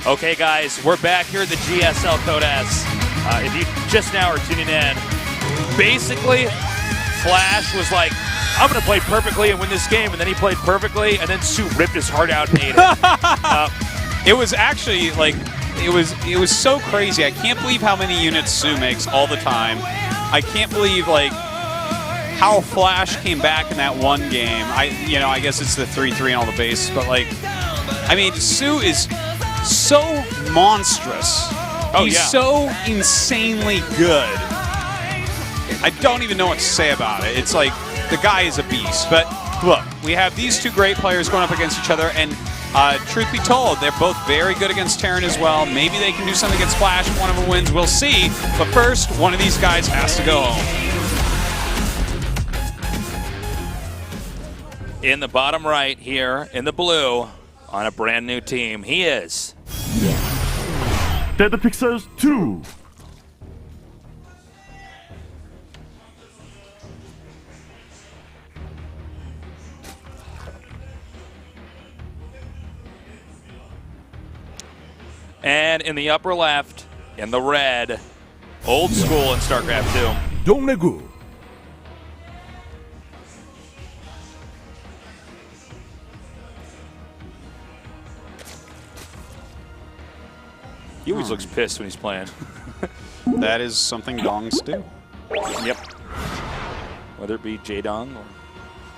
Okay, guys, we're back here at the GSL Code S. If you just now are tuning in, basically, Flash was like, I'm going to play perfectly and win this game, and then he played perfectly, and then Sue ripped his heart out and ate it. It was actually, like, it was so crazy. I can't believe how many units Sue makes all the time. I can't believe, like, how Flash came back in that one game. I guess it's the 3-3 and all the bases, but, like, I mean, Sue is so monstrous. He's so insanely good. I don't even know what to say about it. It's like, the guy is a beast. But look, we have these two great players going up against each other, and truth be told, they're both very good against Terran as well. Maybe they can do something against Flash if one of them wins. We'll see. But first, one of these guys has to go home. In the bottom right here, in the blue, on a brand new team, he is Pixels 2. And in the upper left, in the red, old school in StarCraft II. DongRaeGu. He always looks pissed when he's playing. That is something Dongs do. Yep. Whether it be J-Dong or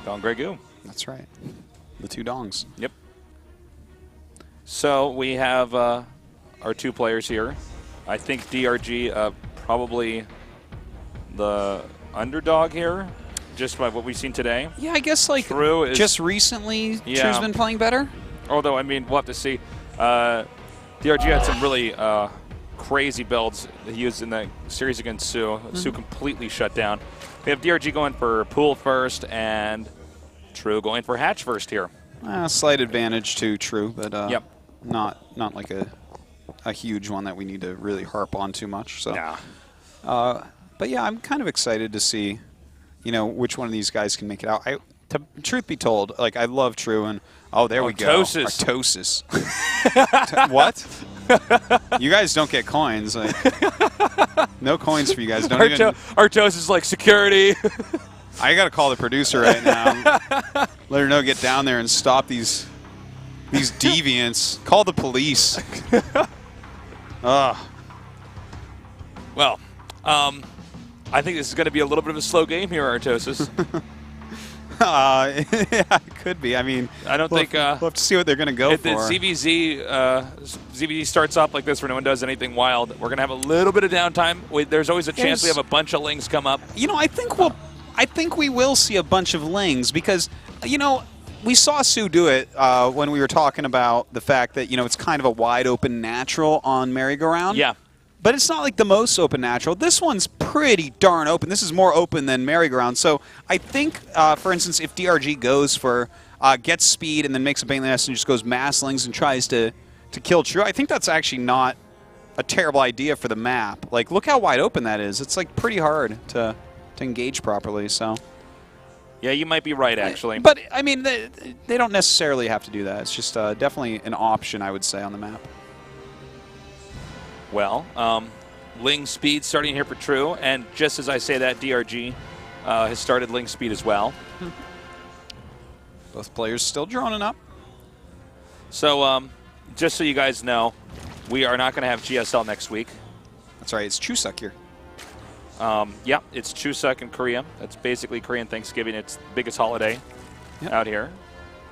DongRaeGu. That's right. The two Dongs. Yep. So we have our two players here. I think DRG probably the underdog here, just by what we've seen today. Yeah, I guess, like, True is, just recently, True's been playing better. Although, I mean, we'll have to see. DRG had some really crazy builds that he used in the series against Sue. Sue completely shut down. We have DRG going for Pool first and True going for Hatch first here. Slight advantage to True, but yep. not like a huge one that we need to really harp on too much. So, nah. But yeah, I'm kind of excited to see, which one of these guys can make it out. Truth be told, like, I love True, and there we go. Artosis. What? You guys don't get coins. Like, no coins for you guys. Don't even. Artosis is like security. I got to call the producer right now. Let her know, get down there and stop these deviants. Call the police. Well, I think this is going to be a little bit of a slow game here, Artosis. Yeah, it could be. I mean, I don't think we'll have to see what they're going to go if for. the ZVZ starts off like this where no one does anything wild, we're going to have a little bit of downtime. There's always a chance we have a bunch of lings come up. I think we will see a bunch of lings because, we saw Sue do it when we were talking about the fact that, it's kind of a wide open natural on merry-go-round. Yeah. But it's not like the most open natural. This one's pretty darn open. This is more open than merry-go-round. So I think, for instance, if DRG goes for gets speed and then makes a Bane Nest and just goes mass lings and tries to kill True, I think that's actually not a terrible idea for the map. Like, look how wide open that is. It's like pretty hard to engage properly. So. Yeah, you might be right, actually. But, I mean, they don't necessarily have to do that. It's just definitely an option, I would say, on the map. Well, Ling speed starting here for True, and just as I say that, DRG has started Ling speed as well. Both players still droning up. So, just so you guys know, we are not going to have GSL next week. That's right, it's Chuseok here. Yeah, it's Chuseok in Korea. That's basically Korean Thanksgiving. It's the biggest holiday out here.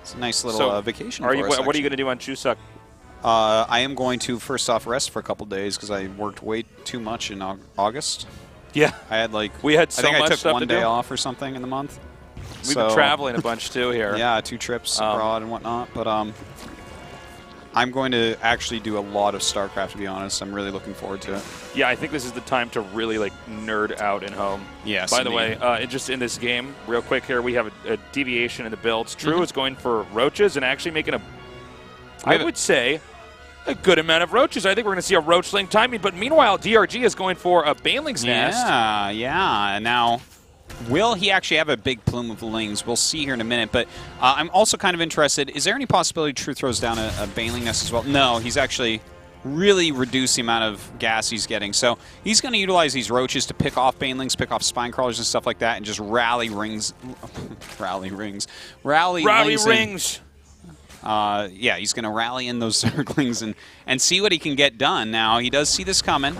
It's a nice little vacation for us, what are you going to do on Chuseok? I am going to, first off, rest for a couple days because I worked way too much in August. Yeah. I had I took one day off or something in the month. We've been traveling a bunch too here. Yeah, 2 trips abroad and whatnot. But I'm going to actually do a lot of StarCraft, to be honest. I'm really looking forward to it. Yeah, I think this is the time to really nerd out at home. Yes. By the way, just in this game, real quick here, we have a deviation in the builds. True is going for roaches and actually making I would say, a good amount of roaches. I think we're going to see a roachling timing, but meanwhile, DRG is going for a Baneling's nest. Yeah. Now, will he actually have a big plume of lings? We'll see here in a minute, but I'm also kind of interested. Is there any possibility True throws down a Baneling nest as well? No, he's actually really reduce the amount of gas he's getting. So he's going to utilize these roaches to pick off banelings, pick off spine crawlers and stuff like that, and just rally rings. Rally rings. Yeah, he's going to rally in those Zerglings and see what he can get done. Now, he does see this coming.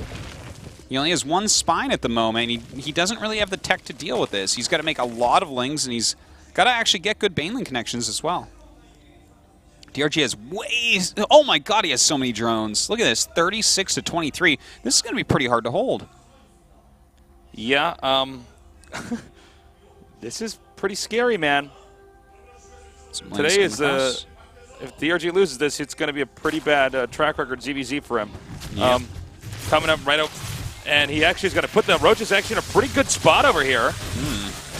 He only has one spine at the moment. He doesn't really have the tech to deal with this. He's got to make a lot of lings, and he's got to actually get good baneling connections as well. DRG has oh my god, he has so many drones. Look at this, 36 to 23. This is going to be pretty hard to hold. Yeah, this is pretty scary, man. Today is if DRG loses this, it's going to be a pretty bad track record ZVZ for him. Yep. Coming up right up, and he actually is going to put the roaches actually in a pretty good spot over here.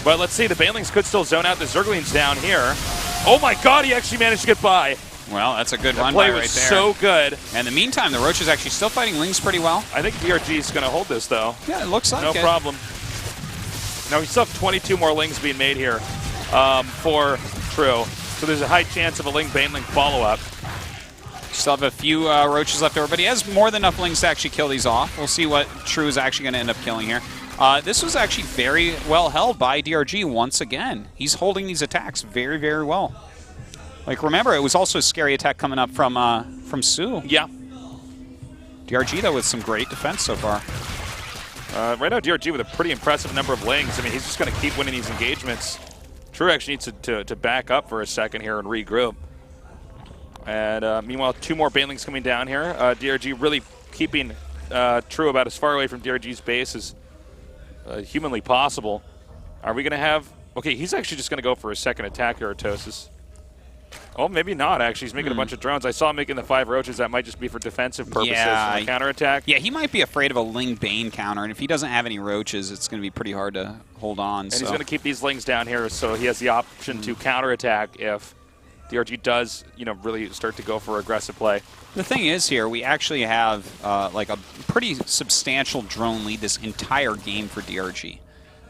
But let's see, the banelings could still zone out the Zerglings down here. Oh my god, he actually managed to get by. Well, that's a good run play by right was there. So good. And in the meantime, the Roach is actually still fighting Lings pretty well. I think DRG is going to hold this, though. Yeah, it looks like it. No problem. Now, we still have 22 more Lings being made here for True. So there's a high chance of a Ling Baneling follow-up. Still have a few Roaches left over, but he has more than enough Lings to actually kill these off. We'll see what True is actually going to end up killing here. This was actually very well held by DRG once again. He's holding these attacks very, very well. Like, remember, it was also a scary attack coming up from Sue. Yeah. DRG, though, with some great defense so far. Right now, DRG with a pretty impressive number of Lings. I mean, he's just going to keep winning these engagements. True actually needs to back up for a second here and regroup. And meanwhile, 2 more Banelings coming down here. DRG really keeping True about as far away from DRG's base as humanly possible. Are we going to have... Okay, he's actually just going to go for a second attack here, Artosis. Oh, maybe not, actually. He's making a bunch of drones. I saw him making the 5 roaches. That might just be for defensive purposes, yeah, counterattack. Yeah, he might be afraid of a Ling Bane counter, and if he doesn't have any roaches, it's going to be pretty hard to hold on. And he's going to keep these Lings down here, so he has the option to counterattack if DRG does, really start to go for aggressive play. The thing is here, we actually have like a pretty substantial drone lead this entire game for DRG.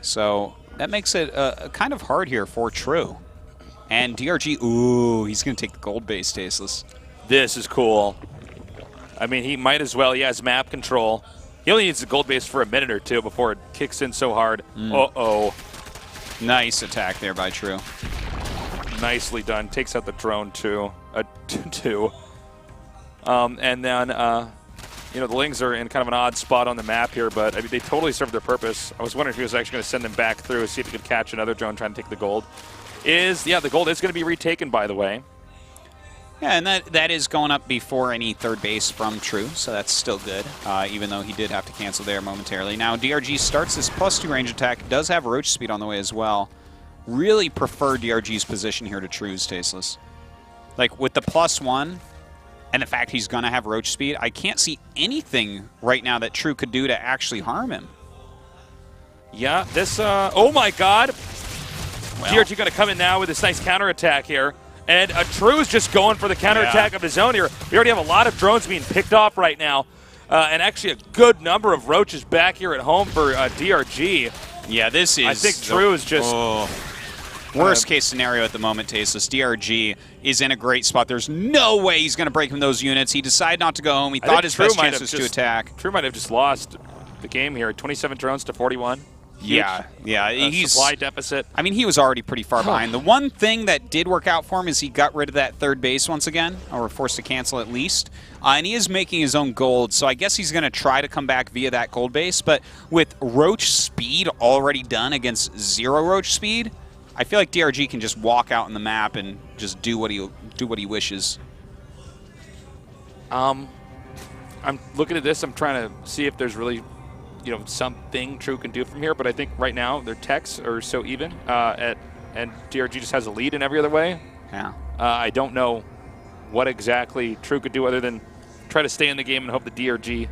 So that makes it kind of hard here for True. And DRG, ooh, he's going to take the gold base, Tasteless. This is cool. I mean, he might as well. He has map control. He only needs the gold base for a minute or two before it kicks in so hard. Uh-oh. Nice attack there by True. Nicely done. Takes out the drone, too. Two. And then, the Lings are in kind of an odd spot on the map here, but I mean, they totally served their purpose. I was wondering if he was actually going to send them back through, see if he could catch another drone trying to take the gold. The gold is going to be retaken, by the way. Yeah, and that is going up before any third base from True, so that's still good, even though he did have to cancel there momentarily. Now, DRG starts this +2 range attack, does have Roach speed on the way as well. Really prefer DRG's position here to True's, Tasteless. Like, with the +1 and the fact he's going to have Roach speed, I can't see anything right now that True could do to actually harm him. Yeah, this, oh my god! Well, DRG going to come in now with this nice counterattack here. And True's just going for the counterattack of his own here. We already have a lot of drones being picked off right now. And actually a good number of roaches back here at home for DRG. Yeah, this is... I think True is just... worst case scenario at the moment, Tasteless. DRG is in a great spot. There's no way he's going to break from those units. He decided not to go home. He thought his best chance was to attack. True might have just lost the game here. 27 drones to 41. Huge, yeah. He's supply deficit. I mean, he was already pretty far behind. The one thing that did work out for him is he got rid of that third base once again, or forced to cancel at least. And he is making his own gold, so I guess he's going to try to come back via that gold base. But with Roach speed already done against 0 Roach speed, I feel like DRG can just walk out on the map and just do what he wishes. I'm looking at this. I'm trying to see if there's really, something True can do from here. But I think right now their techs are so even, and DRG just has a lead in every other way. Yeah. I don't know what exactly True could do other than try to stay in the game and hope the DRG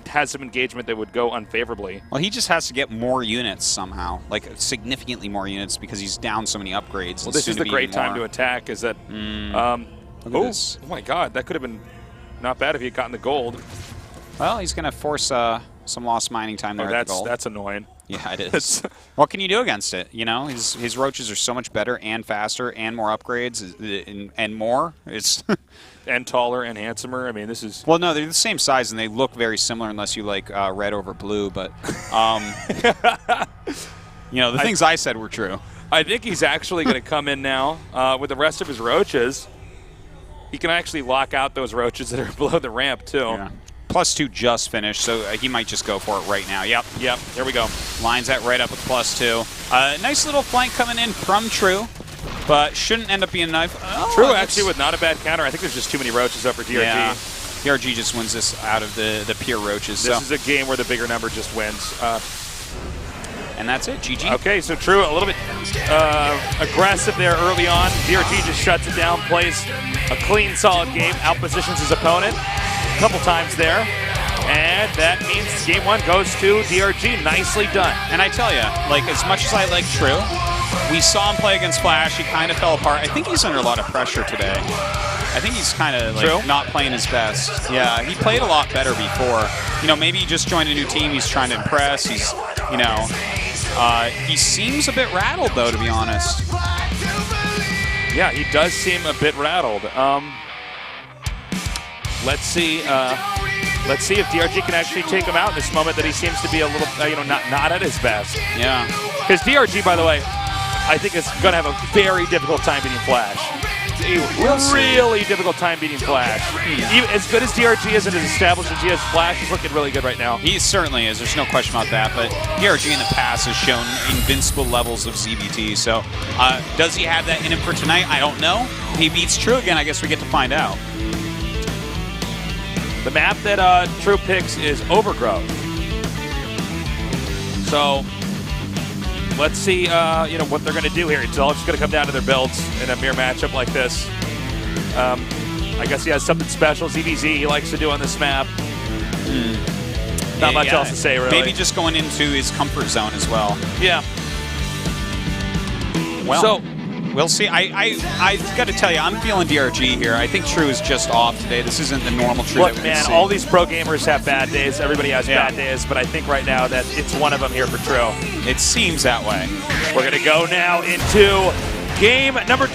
has some engagement that would go unfavorably. Well, he just has to get more units somehow, like significantly more units, because he's down so many upgrades. Well, this is the great time to attack. Is that? Look at this. Oh my God, that could have been not bad if he had gotten the gold. Well, he's going to force some lost mining time there at the goal. That's annoying. Yeah, it is. What can you do against it? You know, his roaches are so much better and faster and more upgrades and more. It's and taller and handsomer. I mean, this is... Well, no, they're the same size and they look very similar unless you like red over blue. But, you know, the things I said were true. I think he's actually going to come in now with the rest of his roaches. He can actually lock out those roaches that are below the ramp, too. Yeah. +2 just finished, so he might just go for it right now. Yep. Here we go. Lines that right up with +2. Nice little flank coming in from True, but shouldn't end up being a knife. Oh, True actually with not a bad counter. I think there's just too many roaches up for DRG. Yeah. DRG just wins this out of the pure roaches. This is a game where the bigger number just wins. And that's it, GG. Okay, so True a little bit aggressive there early on. DRG just shuts it down, plays a clean, solid game, outpositions his opponent a couple times there. And that means game 1 goes to DRG. Nicely done. And I tell you, like, as much as I like True, we saw him play against Flash. He kind of fell apart. I think he's under a lot of pressure today. I think he's kind of like not playing his best. Yeah, he played a lot better before. You know, maybe he just joined a new team. He's trying to impress. He's, you know, he seems a bit rattled, though, to be honest. Yeah, he does seem a bit rattled. Let's see if DRG can actually take him out in this moment that he seems to be a little, you know, not at his best. Yeah. Because DRG, by the way, I think is going to have a very difficult time beating Flash. A really difficult time beating Flash. Even as good as DRG is and as established as he is, Flash is looking really good right now. He certainly is. There's no question about that. But DRG in the past has shown invincible levels of ZVT. So does he have that in him for tonight? I don't know. If he beats True again, I guess we get to find out. The map that True picks is Overgrowth. So let's see, you know, what they're going to do here. It's all just going to come down to their builds in a mere matchup like this. I guess he has something special. ZVZ he likes to do on this map. Not much else to say, really. Maybe just going into his comfort zone as well. Yeah. Well, so we'll see. I got to tell you, I'm feeling DRG here. I think True is just off today. This isn't the normal True. Look, man, all these pro gamers have bad days. Everybody has bad days, but I think right now that it's one of them here for True. It seems that way. We're going to go now into game number